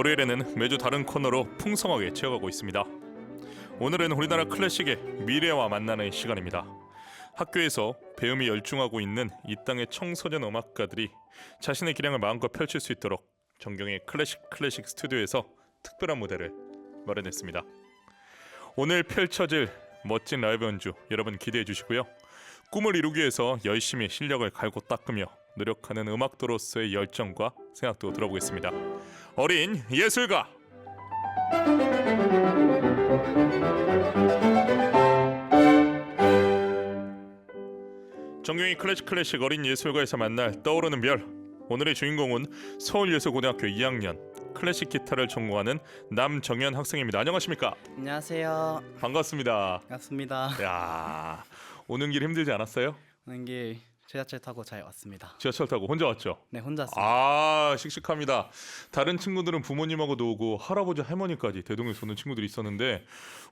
월요일에는 매주 다른 코너로 풍성하게 채워가고 있습니다. 오늘은 우리나라 클래식의 미래와 만나는 시간입니다. 학교에서 배움이 열중하고 있는 이 땅의 청소년 음악가들이 자신의 기량을 마음껏 펼칠 수 있도록 정경의 클래식 스튜디오에서 특별한 무대를 마련했습니다. 오늘 펼쳐질 멋진 라이브 연주 여러분 기대해 주시고요. 꿈을 이루기 위해서 열심히 실력을 갈고 닦으며 노력하는 음악도로서의 열정과 생각도 들어보겠습니다. 어린 예술가! 정경이 클래식 어린 예술가에서 만날 떠오르는 별. 오늘의 주인공은 서울예술고등학교 2학년 클래식 기타를 전공하는 남정현 학생입니다. 안녕하십니까? 안녕하세요. 반갑습니다. 반갑습니다. 야, 오는 길 힘들지 않았어요? 오는 길 지하철 타고 잘 왔습니다. 지하철 타고 혼자 왔죠? 네, 혼자 왔습니다. 아, 씩씩합니다. 다른 친구들은 부모님하고도 오고 할아버지 할머니까지 대동에서 오는 친구들이 있었는데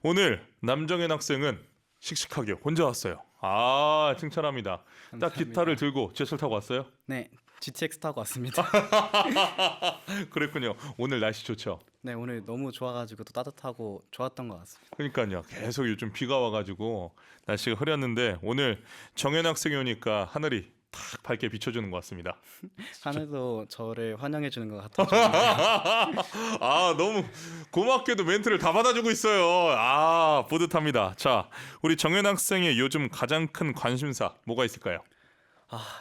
오늘 남정현 학생은 씩씩하게 혼자 왔어요. 아, 칭찬합니다. 감사합니다. 딱 기타를 들고 지하철 타고 왔어요? 네, GTX 타고 왔습니다. 그랬군요. 오늘 날씨 좋죠? 네, 오늘 너무 좋아가지고 또 따뜻하고 좋았던 것 같습니다. 그러니까요. 계속 요즘 비가 와가지고 날씨가 흐렸는데 오늘 정현 학생이 오니까 하늘이 탁 밝게 비춰주는 것 같습니다. 하늘도 저를 환영해 주는 것 같아요. 아, 너무 고맙게도 멘트를 다 받아주고 있어요. 아, 뿌듯합니다. 자, 우리 정현 학생의 요즘 가장 큰 관심사 뭐가 있을까요?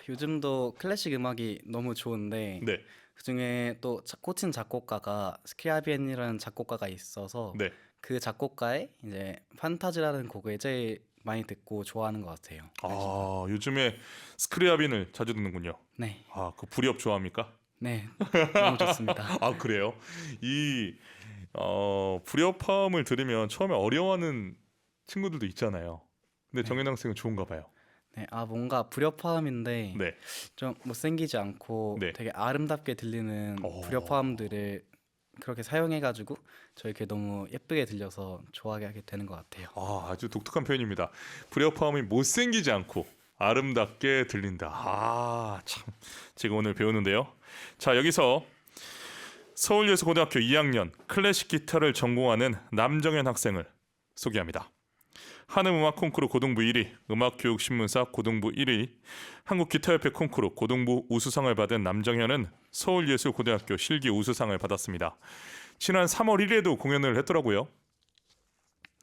요즘도 클래식 음악이 너무 좋은데 네, 그중에 또 꽂힌 작곡가가 스크리아비엔이라는 작곡가가 있어서 네. 그 작곡가의 이제 판타지라는 곡을 제일 많이 듣고 좋아하는 것 같아요. 아, 요즘에 스크리아빈을 자주 듣는군요. 네, 아, 그 불이업 좋아합니까? 네, 너무 좋습니다. 아, 그래요? 이 불협화음을 들으면 처음에 어려워하는 친구들도 있잖아요. 근데 정현 학생은 좋은가 봐요. 네, 뭔가 불협화음인데 네. 좀 못생기지 않고 네. 되게 아름답게 들리는 오. 불협화음들을 그렇게 사용해가지고 저에게 너무 예쁘게 들려서 좋아하게 하게 되는 것 같아요. 아, 아주 독특한 표현입니다. 불협화음이 못생기지 않고 아름답게 들린다. 아, 참. 제가 오늘 배우는데요. 자, 여기서 서울예술고등학교 2학년 클래식 기타를 전공하는 남정현 학생을 소개합니다. 한음음악 콩쿠르 고등부 1위, 음악교육신문사 고등부 1위, 한국기타협회 콩쿠르 고등부 우수상을 받은 남정현은 서울예술고등학교 실기 우수상을 받았습니다. 지난 3월 1일에도 공연을 했더라고요.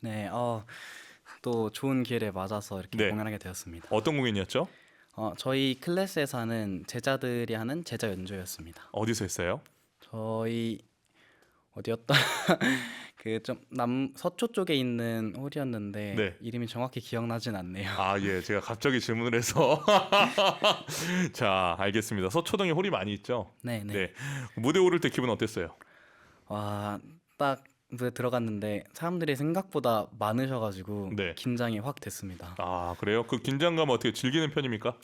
네, 또 좋은 기회를 맞아서 이렇게 네. 공연하게 되었습니다. 어떤 공연이었죠? 저희 클래스에서 하는 제자들이 하는 제자 연주였습니다. 어디서 했어요? 저희 어디였다? 그 좀 서초 쪽에 있는 홀이었는데 네. 이름이 정확히 기억나진 않네요. 아, 예. 제가 갑자기 질문을 해서 자, 알겠습니다. 서초동에 홀이 많이 있죠? 네, 네. 네. 무대 오를 때 기분 어땠어요? 딱 무대 들어갔는데 사람들이 생각보다 많으셔가지고 네. 긴장이 확 됐습니다. 아, 그래요? 그 긴장감 어떻게 즐기는 편입니까?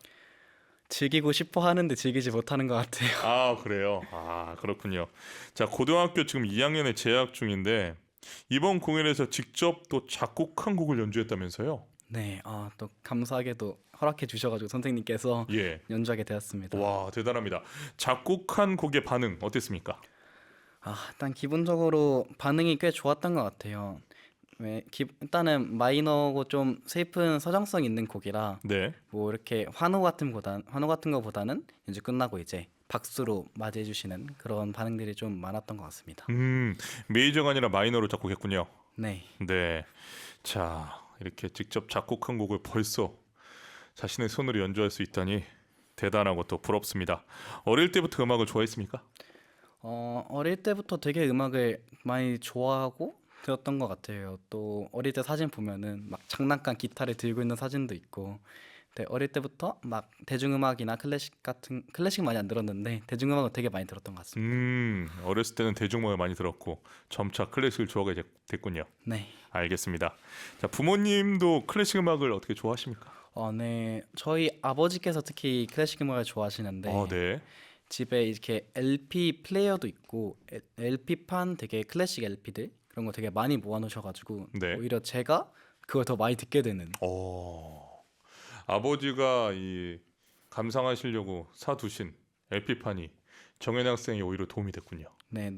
즐기고 싶어 하는데 즐기지 못하는 것 같아요. 아, 그래요? 아, 그렇군요. 자, 고등학교 지금 2학년에 재학 중인데 이번 공연에서 직접 또 작곡한 곡을 연주했다면서요? 네, 또 감사하게도 허락해 주셔가지고 선생님께서 예. 연주하게 되었습니다. 와, 대단합니다. 작곡한 곡의 반응 어땠습니까? 일단 기본적으로 반응이 꽤 좋았던 것 같아요. 일단은 마이너고 좀 슬픈 서정성 있는 곡이라 네. 뭐 이렇게 환호 같은 거보다는 연주 끝나고 이제 박수로 맞이해 주시는 그런 반응들이 좀 많았던 것 같습니다. 메이저가 아니라 마이너로 작곡했군요. 네. 네. 자, 이렇게 직접 작곡한 곡을 벌써 자신의 손으로 연주할 수 있다니 대단하고 또 부럽습니다. 어릴 때부터 음악을 좋아했습니까? 어릴 때부터 되게 음악을 많이 좋아하고 들었던 것 같아요. 또 어릴 때 사진 보면은 막 장난감 기타를 들고 있는 사진도 있고, 근데 어릴 때부터 막 대중음악이나 클래식 많이 안 들었는데 대중음악을 되게 많이 들었던 것 같습니다. 어렸을 때는 대중음악을 많이 들었고 점차 클래식을 좋아하게 됐군요. 네. 알겠습니다. 자, 부모님도 클래식 음악을 어떻게 좋아하십니까? 네. 저희 아버지께서 특히 클래식 음악을 좋아하시는데 네. 집에 이렇게 LP 플레이어도 있고 LP판 되게 클래식 LP들 그런 거 되게 많이 모아놓으셔가지고 네. 오히려 제가 그걸 더 많이 듣게 되는. 아버지가 이 감상하시려고 사두신 LP판이 정현 학생이 오히려 도움이 됐군요. 네,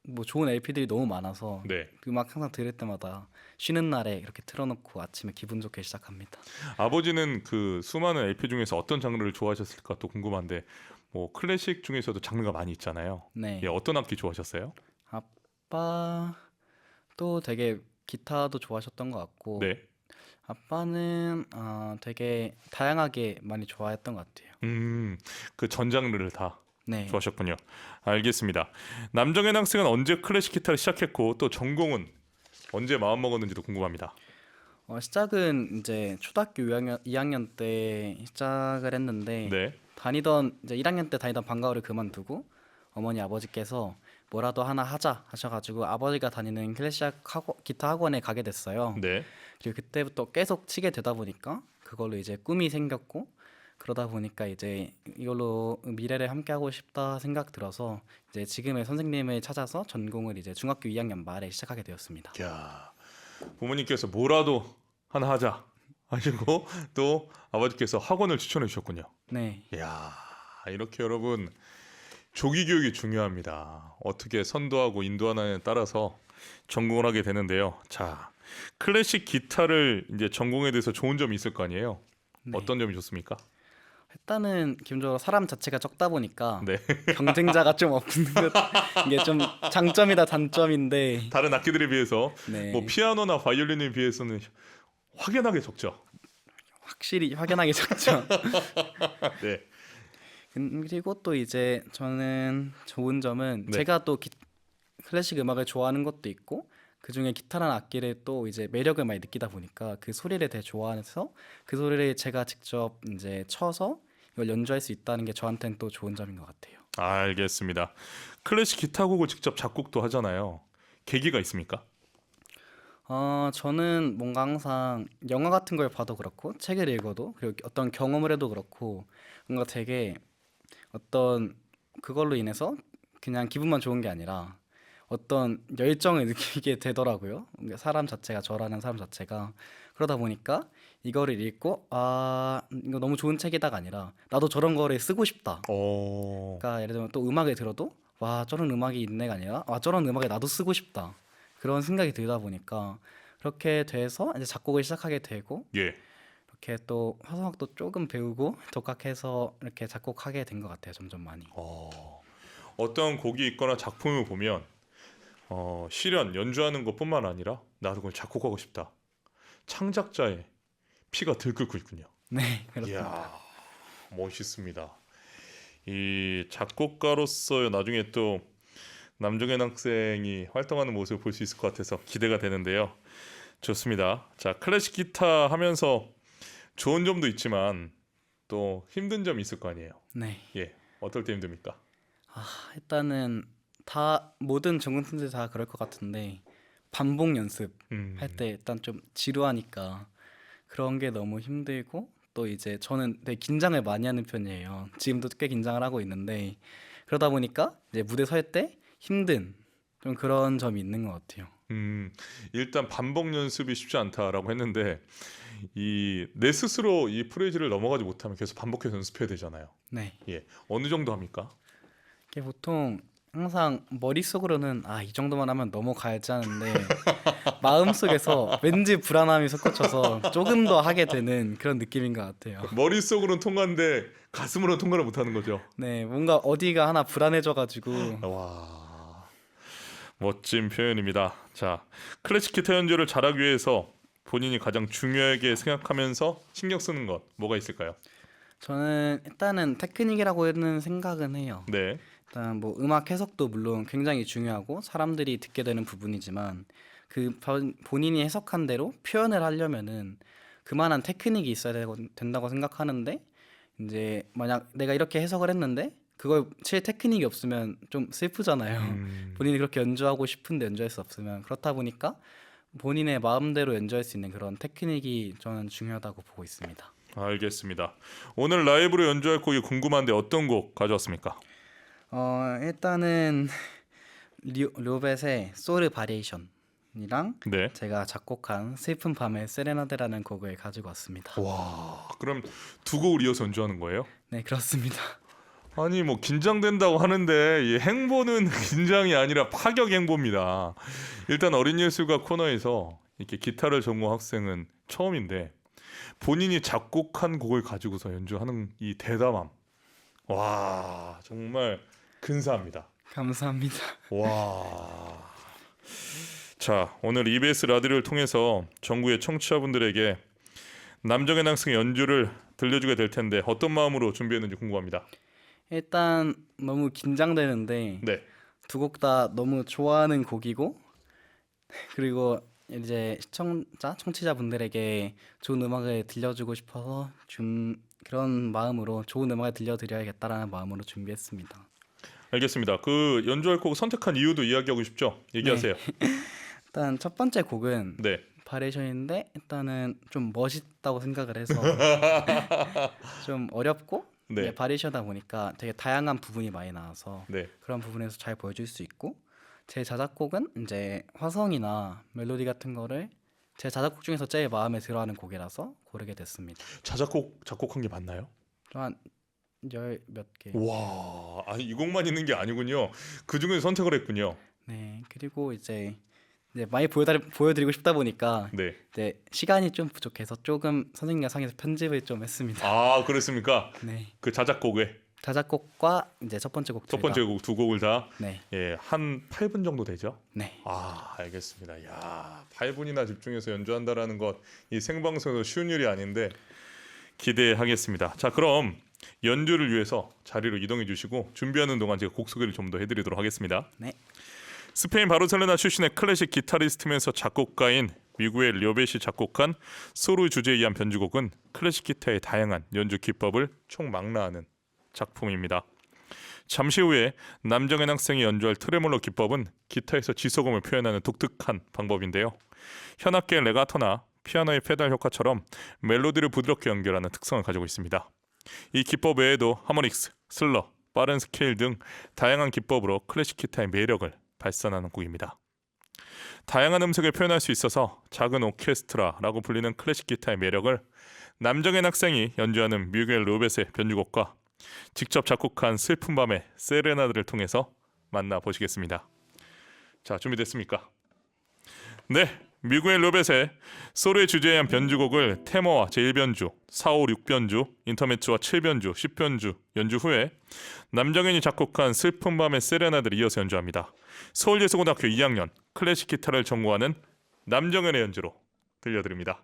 뭐 좋은 LP들이 너무 많아서 네. 음악 항상 들을 때마다 쉬는 날에 이렇게 틀어놓고 아침에 기분 좋게 시작합니다. 아버지는 그 수많은 LP 중에서 어떤 장르를 좋아하셨을까 또 궁금한데 뭐 클래식 중에서도 장르가 많이 있잖아요. 네. 예, 어떤 악기 좋아하셨어요? 아빠도 되게 기타도 좋아하셨던 것 같고 네. 아빠는 되게 다양하게 많이 좋아했던 것 같아요. 그 전 장르를 다 네. 좋아하셨군요. 알겠습니다. 남정현 학생은 언제 클래식 기타를 시작했고 또 전공은 언제 마음먹었는지도 궁금합니다. 시작은 이제 초등학교 2학년 때 시작을 했는데 네. 다니던 이제 1학년 때 다니던 방과후를 그만두고 어머니 아버지께서 뭐라도 하나 하자 하셔가지고 아버지가 다니는 클래식 기타 학원에 가게 됐어요. 네. 그리고 그때부터 계속 치게 되다 보니까 그걸로 이제 꿈이 생겼고 그러다 보니까 이제 이걸로 미래를 함께 하고 싶다 생각 들어서 이제 지금의 선생님을 찾아서 전공을 이제 중학교 2학년 말에 시작하게 되었습니다. 야, 부모님께서 뭐라도 하나 하자 하시고 또 아버지께서 학원을 추천해 주셨군요. 네, 야, 이렇게 여러분 조기 교육이 중요합니다. 어떻게 선도하고 인도하느냐에 따라서 전공을 하게 되는데요. 자, 클래식 기타를 이제 전공에 대해서 좋은 점이 있을 거 아니에요. 네. 어떤 점이 좋습니까? 일단은 기본적으로 사람 자체가 적다 보니까 네. 경쟁자가 좀 없는 것 이게 좀 장점이다 단점인데 다른 악기들에 비해서 네, 뭐 피아노나 바이올린에 비해서는 확연하게 적죠. 확실히 확연하게 적죠. 네. 그리고 또 이제 저는 좋은 점은 네. 제가 또 클래식 음악을 좋아하는 것도 있고 그중에 기타라는 악기를 또 이제 매력을 많이 느끼다 보니까 그 소리를 되게 좋아해서 그 소리를 제가 직접 이제 쳐서 이걸 연주할 수 있다는 게 저한테는 또 좋은 점인 것 같아요. 알겠습니다. 클래식 기타 곡을 직접 작곡도 하잖아요. 계기가 있습니까? 저는 뭔가 항상 영화 같은 걸 봐도 그렇고 책을 읽어도 그리고 어떤 경험을 해도 그렇고 뭔가 되게 어떤 그걸로 인해서 그냥 기분만 좋은 게 아니라 어떤 열정을 느끼게 되더라고요. 그러니까 사람 자체가 저라는 사람 자체가 그러다 보니까 이거를 읽고 이거 너무 좋은 책이다가 아니라 나도 저런 거를 쓰고 싶다. 어. 그러니까 예를 들면 또 음악을 들어도 와 저런 음악이 있네가 아니라 와 저런 음악을 나도 쓰고 싶다. 그런 생각이 들다 보니까 그렇게 돼서 이제 작곡을 시작하게 되고 예. 이렇게 또 화성학도 조금 배우고 독학해서 이렇게 작곡하게 된 것 같아요. 점점 많이. 어떤 곡이 있거나 작품을 보면 실현 연주하는 것뿐만 아니라 나도 그걸 작곡하고 싶다. 창작자의 피가 들끓고 있군요. 네, 그렇습니다. 이야, 멋있습니다. 이 작곡가로서 나중에 또 남정현 학생이 활동하는 모습을 볼 수 있을 것 같아서 기대가 되는데요. 좋습니다. 자, 클래식 기타 하면서 좋은 점도 있지만 또 힘든 점이 있을 거 아니에요. 네. 예, 어떨 때 힘듭니까? 일단은 다 모든 전공생들 다 그럴 것 같은데 반복 연습 음, 할 때 일단 좀 지루하니까 그런 게 너무 힘들고 또 이제 저는 되게 긴장을 많이 하는 편이에요. 지금도 꽤 긴장을 하고 있는데 그러다 보니까 이제 무대 설 때 힘든 좀 그런 점이 있는 것 같아요. 일단 반복 연습이 쉽지 않다라고 했는데 내 스스로 이 프레이즈를 넘어가지 못하면 계속 반복해서 연습해야 되잖아요. 네. 예, 어느 정도 합니까? 이게 보통 항상 머릿속으로는 이 정도만 하면 넘어가야지 하는데 마음속에서 왠지 불안함이 솟구쳐서 조금 더 하게 되는 그런 느낌인 것 같아요. 머릿속으로는 통과인데 가슴으로는 통과를 못하는 거죠. 네, 뭔가 어디가 하나 불안해져가지고 와, 멋진 표현입니다. 자, 클래식 기타 연주를 잘하기 위해서 본인이 가장 중요하게 생각하면서 신경 쓰는 것 뭐가 있을까요? 저는 일단은 테크닉이라고 하는 생각은 해요. 네, 일단 뭐 음악 해석도 물론 굉장히 중요하고 사람들이 듣게 되는 부분이지만 본인이 해석한 대로 표현을 하려면은 그만한 테크닉이 있어야 된다고 생각하는데 이제 만약 내가 이렇게 해석을 했는데 그걸 칠 테크닉이 없으면 좀 슬프잖아요. 본인이 그렇게 연주하고 싶은데 연주할 수 없으면 그렇다 보니까 본인의 마음대로 연주할 수 있는 그런 테크닉이 저는 중요하다고 보고 있습니다. 알겠습니다. 오늘 라이브로 연주할 곡이 궁금한데 어떤 곡 가져왔습니까? 일단은 료벳의 소르 바리에이션이랑 네. 제가 작곡한 슬픈 밤의 세레나데라는 곡을 가지고 왔습니다. 와, 그럼 두 곡을 이어서 연주하는 거예요? 네, 그렇습니다. 아니 뭐 긴장된다고 하는데 이 행보는 긴장이 아니라 파격 행보입니다. 일단 어린이예술가 코너에서 이렇게 기타를 전공 학생은 처음인데 본인이 작곡한 곡을 가지고서 연주하는 이 대담함. 와 정말 근사합니다. 감사합니다. 와. 자 오늘 EBS 라디오를 통해서 전국의 청취자분들에게 남정현 학생의 연주를 들려주게 될 텐데 어떤 마음으로 준비했는지 궁금합니다. 일단 너무 긴장되는데 네. 두 곡 다 너무 좋아하는 곡이고 그리고 이제 청취자분들에게 좋은 음악을 들려주고 싶어서 그런 마음으로 좋은 음악을 들려드려야겠다라는 마음으로 준비했습니다. 알겠습니다. 그 연주할 곡 선택한 이유도 이야기하고 싶죠? 얘기하세요. 일단 첫 번째 곡은 네. 바리에이션인데 일단은 좀 멋있다고 생각을 해서 좀 어렵고 네. 바리에이션이다 보니까 되게 다양한 부분이 많이 나와서 네. 그런 부분에서 잘 보여줄 수 있고 제 자작곡은 이제 화성이나 멜로디 같은 거를 제 자작곡 중에서 제일 마음에 들어하는 곡이라서 고르게 됐습니다. 작곡한 게 맞나요? 한 열 몇 개. 와, 아니 이 곡만 있는 게 아니군요. 그 중에 선택을 했군요. 네. 그리고 이제 많이 보여드리고 싶다 보니까 네. 이제 시간이 좀 부족해서 조금 선생님과 상의해서 편집을 좀 했습니다. 아, 그렇습니까? 네. 그 자작곡에 자작곡과 이제 첫 번째 곡 첫 번째 곡 두 곡을 다 네. 예, 한 8분 정도 되죠? 네. 아, 알겠습니다. 야, 8분이나 집중해서 연주한다라는 것 이 생방송에서 쉬운 일이 아닌데 기대하겠습니다. 자, 그럼 연주를 위해서 자리로 이동해 주시고 준비하는 동안 제가 곡 소개를 좀 더 해드리도록 하겠습니다. 네. 스페인 바르셀로나 출신의 클래식 기타리스트면서 작곡가인 미구엘 료벳이 작곡한 소르 주제에 의한 변주곡은 클래식 기타의 다양한 연주 기법을 총망라하는 작품입니다. 잠시 후에 남정현 학생이 연주할 트레몰로 기법은 기타에서 지소금을 표현하는 독특한 방법인데요. 현악기의 레가토나 피아노의 페달 효과처럼 멜로디를 부드럽게 연결하는 특성을 가지고 있습니다. 이 기법 외에도 하모닉스, 슬러, 빠른 스케일 등 다양한 기법으로 클래식 기타의 매력을 발산하는 곡입니다. 다양한 음색을 표현할 수 있어서 작은 오케스트라라고 불리는 클래식 기타의 매력을 남정현 학생이 연주하는 미구엘 로벳의 변주곡과 직접 작곡한 슬픈 밤의 세레나드를 통해서 만나보시겠습니다. 자, 준비됐습니까? 네, 미구엘 로벳의 소르의 주제에 의한 변주곡을 테머와 제1변주, 4, 5, 6변주, 인터메츠와 7변주, 10변주 연주 후에 남정현이 작곡한 슬픈 밤의 세레나드를 이어서 연주합니다. 서울예술고등학교 2학년 클래식 기타를 전공하는 남정현의 연주로 들려드립니다.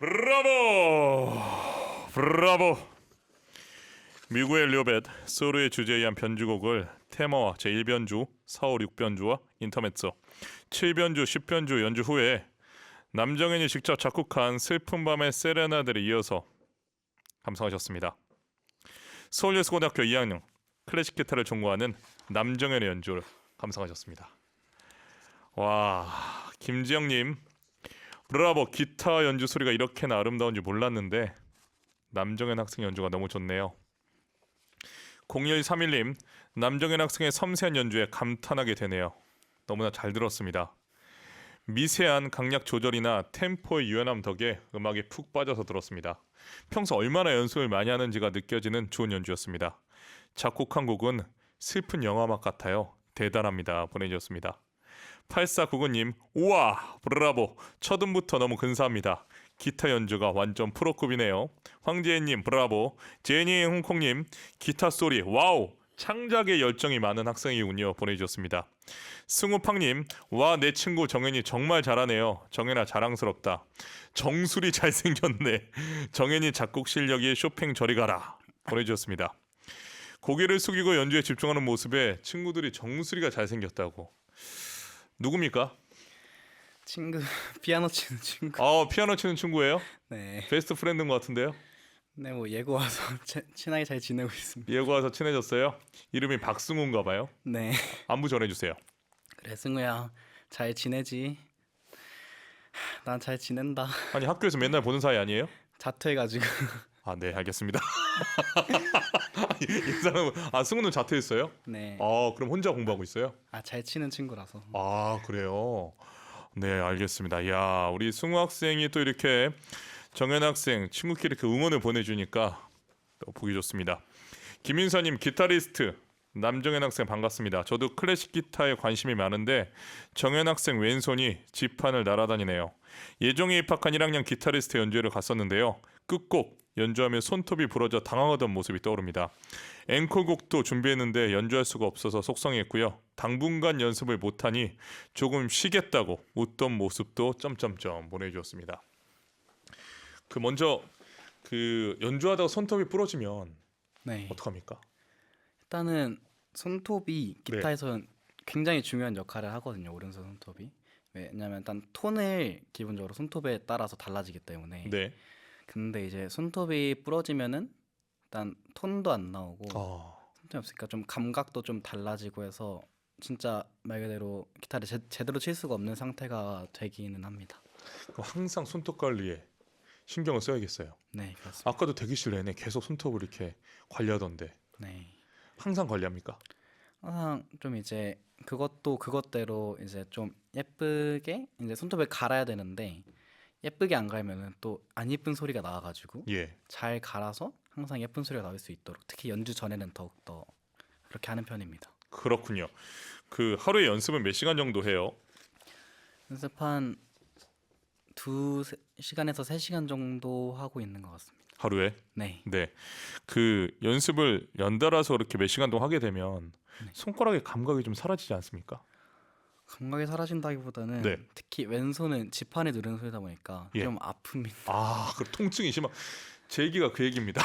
브라보! 브라보! 미국의 리오벳 소르의 주제에 의한 변주곡을 테마와 제1변주, 4, 5, 6변주와 인터메소, 7변주, 10변주 연주 후에 남정현이 직접 작곡한 슬픈 밤의 세레나데를 이어서 감상하셨습니다. 서울예술고등학교 2학년 클래식 기타를 전공하는 남정현의 연주를 감상하셨습니다. 와, 김지영님, 브라보! 기타 연주 소리가 이렇게나 아름다운지 몰랐는데 남정현 학생 연주가 너무 좋네요. 0131님, 남정현 학생의 섬세한 연주에 감탄하게 되네요. 너무나 잘 들었습니다. 미세한 강약 조절이나 템포의 유연함 덕에 음악에 푹 빠져서 들었습니다. 평소 얼마나 연습을 많이 하는지가 느껴지는 좋은 연주였습니다. 작곡한 곡은 슬픈 영화음악 같아요. 대단합니다. 보내주셨습니다. 8499님, 우와 브라보, 첫 음부터 너무 근사합니다. 기타 연주가 완전 프로급이네요. 황재혜님 브라보. 제니 홍콩님, 기타 소리 와우, 창작에 열정이 많은 학생이군요. 보내주셨습니다. 승우팡님, 와 내 친구 정현이 정말 잘하네요. 정현아 자랑스럽다. 정수리 잘생겼네. 정현이 작곡 실력이 쇼팽 저리 가라. 보내주셨습니다. 고개를 숙이고 연주에 집중하는 모습에 친구들이 정수리가 잘생겼다고. 누굽니까? 친구 피아노 치는 친구. 피아노 치는 친구예요? 네. 베스트 프렌드인 것 같은데요? 네, 뭐 예고 와서 친하게 잘 지내고 있습니다. 예고 와서 친해졌어요? 이름이 박승우인가 봐요? 네. 안부 전해주세요. 그래 승우야, 잘 지내지? 난 잘 지낸다. 아니 학교에서 맨날 보는 사이 아니에요? 자퇴해가지고. 아, 네, 알겠습니다. 이 사람은 승우는 자퇴했어요? 네. 그럼 혼자 공부하고 있어요? 잘 치는 친구라서. 그래요. 네, 알겠습니다. 야, 우리 승우 학생이 또 이렇게 정현 학생 친구끼리 이렇게 응원을 보내주니까 또 보기 좋습니다. 김인서님, 기타리스트 남정현 학생 반갑습니다. 저도 클래식 기타에 관심이 많은데 정현 학생 왼손이 지판을 날아다니네요. 예종에 입학한 1학년 기타리스트 연주회를 갔었는데요. 끝곡 연주하며 손톱이 부러져 당황하던 모습이 떠오릅니다. 앵콜곡도 준비했는데 연주할 수가 없어서 속상했고요. 당분간 연습을 못하니 조금 쉬겠다고 웃던 모습도 점점점 보내주었습니다. 먼저 연주하다가 손톱이 부러지면 네. 어떡합니까? 일단은 손톱이 기타에서는 굉장히 중요한 역할을 하거든요. 오른손 손톱이. 왜냐면 일단 톤을 기본적으로 손톱에 따라서 달라지기 때문에. 네. 근데 이제 손톱이 부러지면은 일단 톤도 안 나오고 손톱이 없으니까 좀 감각도 좀 달라지고 해서 진짜 말 그대로 기타를 제대로 칠 수가 없는 상태가 되기는 합니다. 그럼 항상 손톱 관리에 신경을 써야겠어요. 네, 그렇습니다. 아까도 대기실 내내 계속 손톱을 이렇게 관리하던데 네. 항상 관리합니까? 항상 좀 이제 그것도 그것대로 이제 좀 예쁘게 이제 손톱을 갈아야 되는데 예쁘게 안 갈면은 또 안 예쁜 소리가 나와가지고 예. 잘 갈아서 항상 예쁜 소리가 나올 수 있도록 특히 연주 전에는 더욱더 그렇게 하는 편입니다. 그렇군요. 하루에 연습은 몇 시간 정도 해요? 연습 한 2시간에서 3시간 정도 하고 있는 것 같습니다. 하루에? 네. 네. 연습을 연달아서 이렇게 몇 시간 동안 하게 되면 손가락의 감각이 좀 사라지지 않습니까? 감각이 사라진다기보다는 네. 특히 왼손은 지판에 누르는 소리다 보니까 예. 좀 아픕니다. 그 통증이 심한 제 얘기가 그 얘기입니다.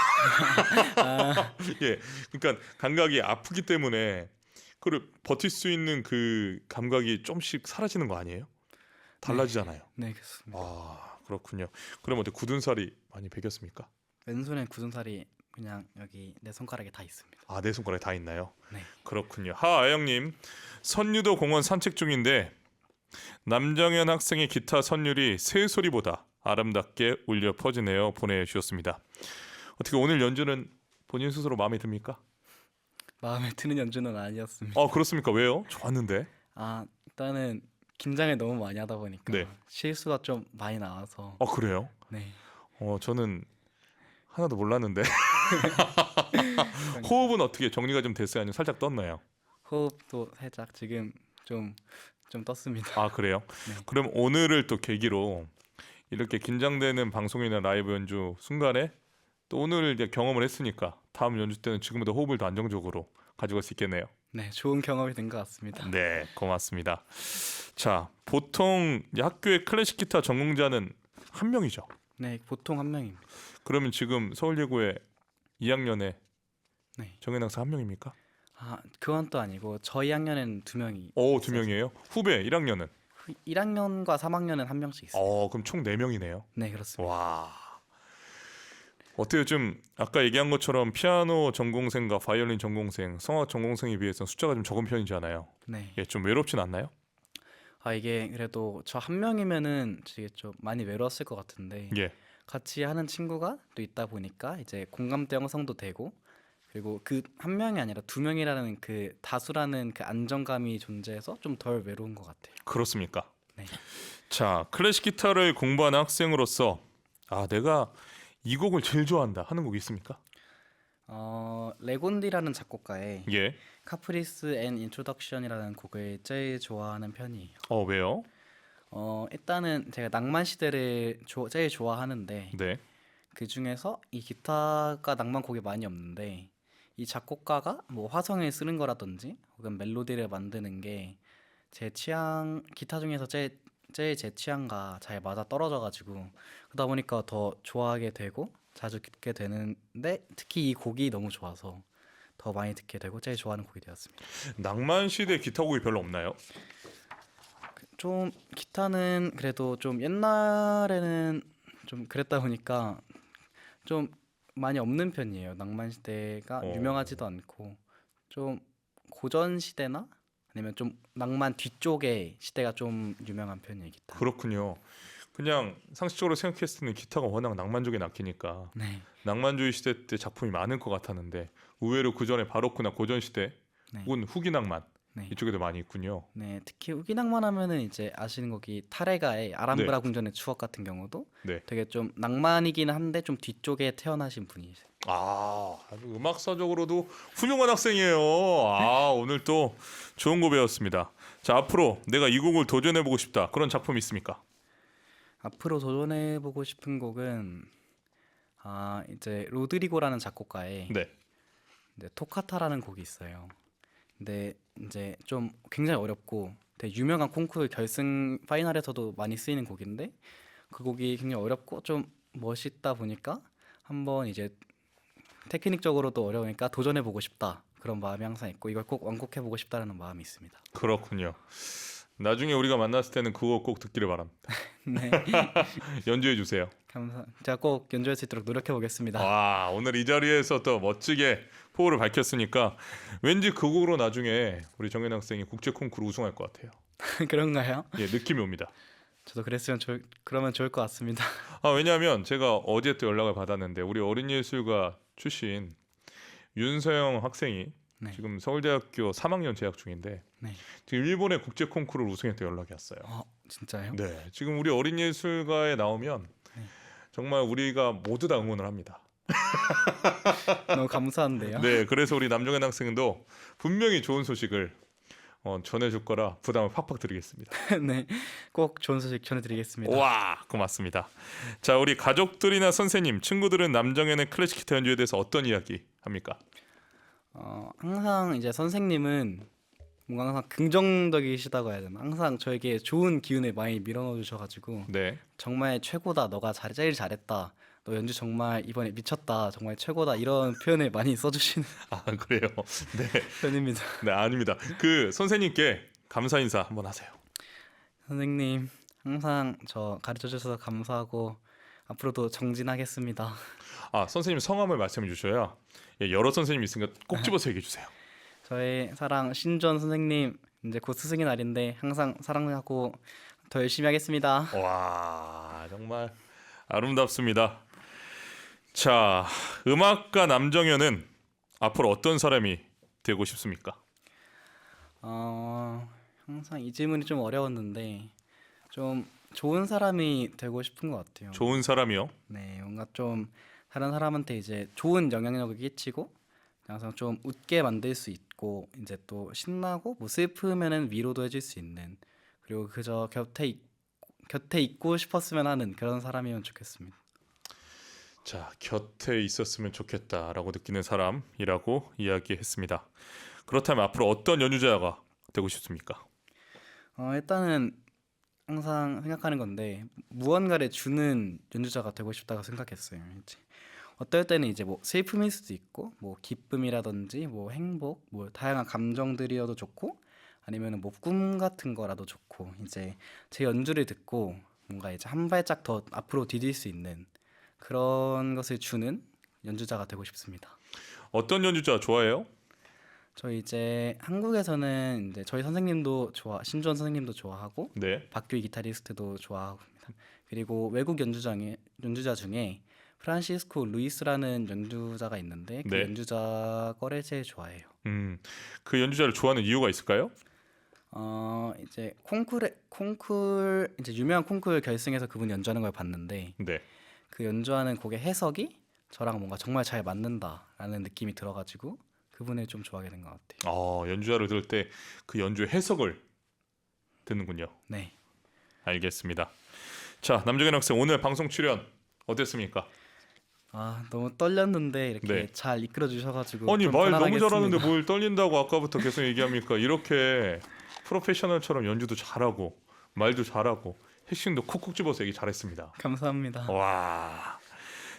예. 그러니까 감각이 아프기 때문에 그걸 버틸 수 있는 그 감각이 좀씩 사라지는 거 아니에요? 달라지잖아요. 네, 그렇습니다. 그렇군요. 그럼 어때 굳은 살이 많이 배겼습니까? 왼손엔 굳은 살이 그냥 여기 내 손가락에 다 있습니다. 내 손가락에 다 있나요? 네. 그렇군요. 하아영님, 선유도 공원 산책 중인데 남정현 학생의 기타 선율이 새소리보다 아름답게 울려 퍼지네요. 보내주셨습니다. 어떻게 오늘 연주는 본인 스스로 마음에 듭니까? 마음에 드는 연주는 아니었습니다. 그렇습니까? 왜요? 좋았는데. 일단은 긴장을 너무 많이 하다 보니까 네. 실수가 좀 많이 나와서. 그래요? 네. 저는 하나도 몰랐는데. 호흡은 어떻게 정리가 좀 됐어요? 아니면 살짝 떴나요? 호흡도 살짝 지금 좀 떴습니다. 그래요? 네. 그럼 오늘을 또 계기로 이렇게 긴장되는 방송이나 라이브 연주 순간에 또 오늘 이제 경험을 했으니까 다음 연주 때는 지금보다 호흡을 더 안정적으로 가져갈 수 있겠네요. 네, 좋은 경험이 된 것 같습니다. 네, 고맙습니다. 자, 보통 학교의 클래식 기타 전공자는 한 명이죠. 네, 보통 한 명입니다. 그러면 지금 서울예고에 2학년에 네. 정현 학생 한 명입니까? 그건 또 아니고 저희 학년에는 2명이. 두 명이에요? 후배 1학년은? 1학년과 3학년은 한 명씩 있어요. 그럼 총 4명이네요. 네, 그렇습니다. 와. 어때요? 좀 아까 얘기한 것처럼 피아노 전공생과 바이올린 전공생, 성악 전공생에 비해서 숫자가 좀 적은 편이잖아요. 네. 좀 외롭진 않나요? 이게 그래도 저 한 명이면은 되게 좀 많이 외로웠을 것 같은데 예. 같이 하는 친구가 또 있다 보니까 이제 공감대 형성도 되고 그리고 그 한 명이 아니라 2명이라는 그 다수라는 그 안정감이 존재해서 좀 덜 외로운 것 같아요. 그렇습니까? 네. 자, 클래식 기타를 공부하는 학생으로서 내가 이 곡을 제일 좋아한다 하는 곡이 있습니까? 레곤디라는 작곡가의 예. 카프리스 앤 인트로덕션이라는 곡을 제일 좋아하는 편이에요. 왜요? 일단은 제가 낭만 시대를 제일 좋아하는데 네. 그 중에서 이 기타가 낭만 곡이 많이 없는데 이 작곡가가 뭐 화성을 쓰는 거라든지 혹은 멜로디를 만드는 게 제 취향 기타 중에서 제일 제 취향과 잘 맞아 떨어져가지고 그러다 보니까 더 좋아하게 되고 자주 듣게 되는데 특히 이 곡이 너무 좋아서 더 많이 듣게 되고 제일 좋아하는 곡이 되었습니다. 낭만 시대 기타 곡이 별로 없나요? 좀 기타는 그래도 좀 옛날에는 좀 그랬다 보니까 좀 많이 없는 편이에요. 낭만 시대가 유명하지도 않고 좀 고전 시대나 아니면 좀 낭만 뒤쪽의 시대가 좀 유명한 편이에요, 기타. 그렇군요. 그냥 상식적으로 생각했을 때는 기타가 워낙 낭만적인 악기니까 네. 낭만주의 시대 때 작품이 많을 것 같았는데 의외로 그 전에 바로크나 고전 시대 네. 혹은 후기 낭만 네. 이쪽에도 많이 있군요. 네, 특히 우기낭만 하면은 이제 아시는 거기 타레가의 아람브라 궁전의 추억 같은 경우도 네. 되게 좀 낭만이긴 한데 좀 뒤쪽에 태어나신 분이세요. 아주 음악사적으로도 훌륭한 학생이에요. 오늘 또 좋은 거 배웠습니다. 자, 앞으로 내가 이 곡을 도전해보고 싶다. 그런 작품 있습니까? 앞으로 도전해보고 싶은 곡은 이제 로드리고라는 작곡가의 네. 이제 토카타라는 곡이 있어요. 근데 이제 좀 굉장히 어렵고 되게 유명한 콩쿠르 결승 파이널에서도 많이 쓰이는 곡인데 그 곡이 굉장히 어렵고 좀 멋있다 보니까 한번 이제 테크닉적으로도 어려우니까 도전해보고 싶다 그런 마음이 항상 있고 이걸 꼭 완곡해보고 싶다라는 마음이 있습니다. 그렇군요. 나중에 우리가 만났을 때는 그거 꼭 듣기를 바랍니다. 네, 연주해 주세요. 제가 꼭 연주할 수 있도록 노력해보겠습니다. 오늘 이 자리에서 또 멋지게 포부를 밝혔으니까 왠지 그 곡으로 나중에 우리 정현 학생이 국제 콩쿠르 우승할 것 같아요. 그런가요? 예, 느낌이 옵니다. 저도 그러면 좋을 것 같습니다. 왜냐하면 제가 어제 또 연락을 받았는데 우리 어린이예술가 출신 윤서영 학생이 네. 지금 서울대학교 3학년 재학 중인데 네. 지금 일본의 국제 콩쿠르를 우승했다 연락이 왔어요. 진짜요? 네, 지금 우리 어린이예술가에 나오면 네. 정말 우리가 모두 다 응원을 합니다. 너무 감사한데요. 네, 그래서 우리 남정현 학생도 분명히 좋은 소식을 전해줄 거라 부담을 팍팍 드리겠습니다. 네, 꼭 좋은 소식 전해드리겠습니다. 와, 고맙습니다. 자, 우리 가족들이나 선생님, 친구들은 남정현의 클래식 기타 연주에 대해서 어떤 이야기 합니까? 항상 이제 선생님은 뭔가 항상 긍정적이시다고 해야 되나? 항상 저에게 좋은 기운을 많이 밀어넣어 주셔가지고 네, 정말 최고다, 너가 제일 잘했다, 너 연주 정말 이번에 미쳤다, 정말 최고다 이런 표현을 많이 써주시는 그래요. 네, 편입니다. 네, 아닙니다. 그 선생님께 감사 인사 한번 하세요. 선생님 항상 저 가르쳐 주셔서 감사하고 앞으로도 정진하겠습니다. 선생님 성함을 말씀해 주셔야 여러 선생님이 있으니까 꼭 집어서 얘기해 주세요. 저의 사랑 신전 선생님 이제 곧 스승의 날인데 항상 사랑하고 더 열심히 하겠습니다. 와, 정말 아름답습니다. 자, 음악가 남정현은 앞으로 어떤 사람이 되고 싶습니까? 항상 이 질문이 좀 어려웠는데 좀 좋은 사람이 되고 싶은 것 같아요. 좋은 사람이요? 네, 뭔가 좀 다른 사람한테 이제 좋은 영향력을 끼치고 항상 좀 웃게 만들 수 있고 이제 또 신나고 뭐 슬프면은 위로도 해줄 수 있는 그리고 그저 곁에 있고 싶었으면 하는 그런 사람이면 좋겠습니다. 자, 곁에 있었으면 좋겠다라고 느끼는 사람이라고 이야기했습니다. 그렇다면 앞으로 어떤 연주자가 되고 싶습니까? 일단은 항상 생각하는 건데 무언가를 주는 연주자가 되고 싶다고 생각했어요. 이제 어떨 때는 이제 뭐 슬픔일 수도 있고 뭐 기쁨이라든지 뭐 행복 뭐 다양한 감정들이어도 좋고 아니면은 뭐 꿈 같은 거라도 좋고 이제 제 연주를 듣고 뭔가 이제 한 발짝 더 앞으로 디딜 수 있는 그런 것을 주는 연주자가 되고 싶습니다. 어떤 연주자 좋아해요? 저희 이제 한국에서는 이제 저희 선생님도 신주원 선생님도 좋아하고 네. 박규희 기타리스트도 좋아하고 합니다. 그리고 외국 연주자 중에 프란시스코 루이스라는 연주자가 있는데 그 네. 연주자 거를 제일 좋아해요. 그 연주자를 좋아하는 이유가 있을까요? 이제 이제 유명한 콩쿠르 결승에서 그분이 연주하는 걸 봤는데 네. 그 연주하는 곡의 해석이 저랑 뭔가 정말 잘 맞는다라는 느낌이 들어가지고 그분을 좀 좋아하게 된 것 같아요. 연주자를 들을 때 그 연주의 해석을 듣는군요. 네. 알겠습니다. 자, 남정현 학생 오늘 방송 출연 어땠습니까? 너무 떨렸는데 이렇게 네. 잘 이끌어 주셔가지고 아니 좀 말 너무 편안하게 잘하는데 했습니다. 뭘 떨린다고 아까부터 계속 얘기합니까? 이렇게 프로페셔널처럼 연주도 잘하고 말도 잘하고 핵심도 콕콕 집어서 얘기 잘했습니다. 감사합니다. 와.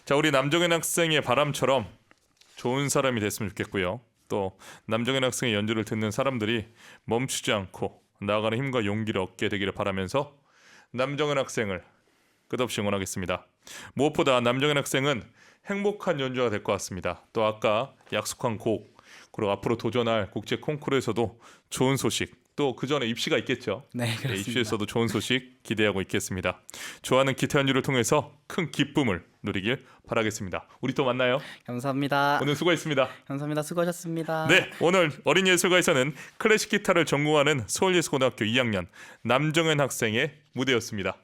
자, 우리 남정현 학생의 바람처럼 좋은 사람이 됐으면 좋겠고요. 또 남정현 학생의 연주를 듣는 사람들이 멈추지 않고 나아가는 힘과 용기를 얻게 되기를 바라면서 남정현 학생을 끝없이 응원하겠습니다. 무엇보다 남정현 학생은 행복한 연주가 될 것 같습니다. 또 아까 약속한 곡 그리고 앞으로 도전할 국제 콩쿠르에서도 좋은 소식 또 그 전에 입시가 있겠죠. 네, 네, 그렇습니다. 입시에서도 좋은 소식 기대하고 있겠습니다. 좋아하는 기타 연주를 통해서 큰 기쁨을 누리길 바라겠습니다. 우리 또 만나요. 감사합니다. 오늘 수고했습니다. 감사합니다. 수고하셨습니다. 네, 오늘 어린이예술가에서는 클래식 기타를 전공하는 서울예술고등학교 2학년 남정현 학생의 무대였습니다.